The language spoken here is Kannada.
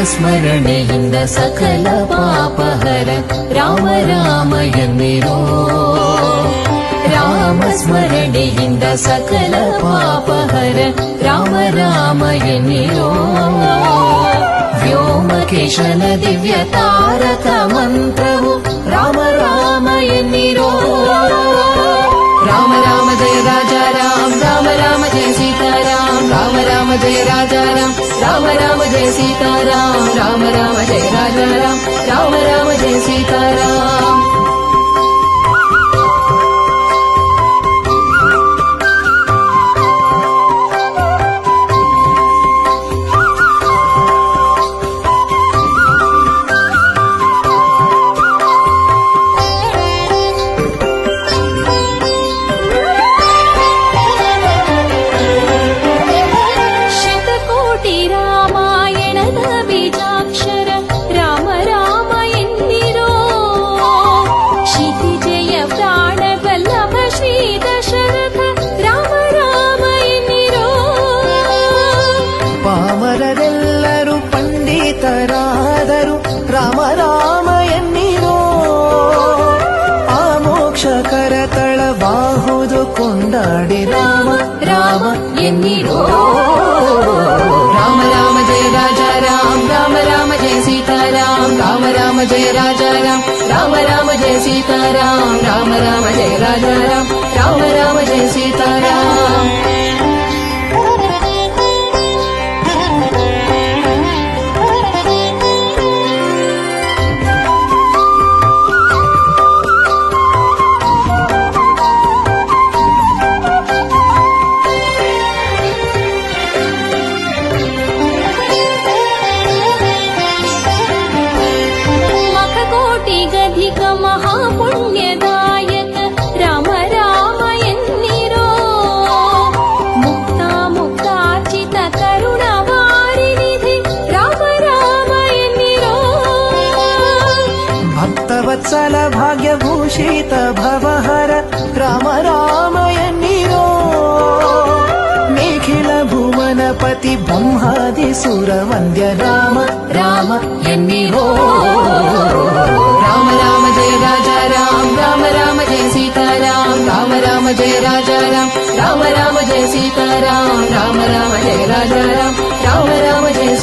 ಸ್ಮರಣೆಯಿಂದ ಸಕಲ ಪಾಪಹರ ರಾಮ ರಾಮ ಎನ್ನಿರೋ. ರಾಮ ಸ್ಮರಣೆಯಿಂದ ಸಕಲ ಪಾಪಹರ ರಾಮ ರಾಮ ಎನ್ನಿರೋ. ವ್ಯೋಮಕೇಶನ ದಿವ್ಯ ತಾರಕ ಮಂತ್ರವು ರಾಮ ರಾಮ ಎನ್ನಿರೋ. ರಾಮ ರಾಮ ಜಯ ರಾಜ ರಾಮ ರಾಮ ರಾಮ ಜಯ ಸೀತಾರಾಮ. ರಾಮ ರಾಮ ಜಯ ರಾಜ ರಾಮ ರಾಮ ರಾಮ ಜಯ ಸೀತಾರಾಮ. ರಾಮ ರಾಮ ಜಯ ರಾಜ ರಾಮ ರಾಮ ರಾಮ ಜಯ ಸೀತಾರಾಮ. ಪಾಮರರೆಲ್ಲರೂ ಪಂಡಿತರಾದರು ರಾಮ ರಾಮ ಎನ್ನಿರೋ. ಆ ಮೋಕ್ಷ ಕರತಳವಾಹುದು ಕೊಂಡಾಡಿ ರಾಮ ರಾಮ ಎನ್ನಿರೋ. ರಾಮ ರಾಮ ಜಯ ರಾಜ ರಾಮ ರಾಮ ರಾಮ ಜಯ ಸೀತಾರಾಮ. ರಾಮ ರಾಮ ಜಯ ರಾಜ ರಾಮ ರಾಮ ರಾಮ ಜಯ ಸೀತಾರಾಮ. ರಾಮ ರಾಮ ಜಯ ರಾಜ ರಾಮ ರಾಮ ರಾಮ ಜಯ ಸೀತಾರಾಮ. महापुण्यदायक राम राम एन्निरो. मुक्ता मुक्तार्चित करुणवारिनिधि राम राम एन्निरो. ಭಕ್ತವತ್ಸಲ ಭಾಗ್ಯಭೂಷಿತ ಭವಹರ ರಾಮ ರಾಮ ಎನ್ನಿರೋ. ನಿಖಿಲ ಭುವನಪತಿ ಬ್ರಹ್ಮಾದಿ ಸುರ ವಂದ್ಯ ರಾಮ ರಾಮ ಎನ್ನಿರೋ. ರಾಮ ರಾಮ ಜಯ ರಾಜ ರಾಮ ರಾಮ ರಾಮ ಜಯ ಸೀತಾರಾಮ. ರಾಮ ರಾಮ ಜಯ ರಾಜ ರಾಮ ರಾಮ ರಾಮ ಜಯ ಸೀತಾರಾಮ. ರಾಮ ರಾಮ ಜಯ ರಾಜ ರಾಮ ರಾಮ ರಾಮ ಜಯ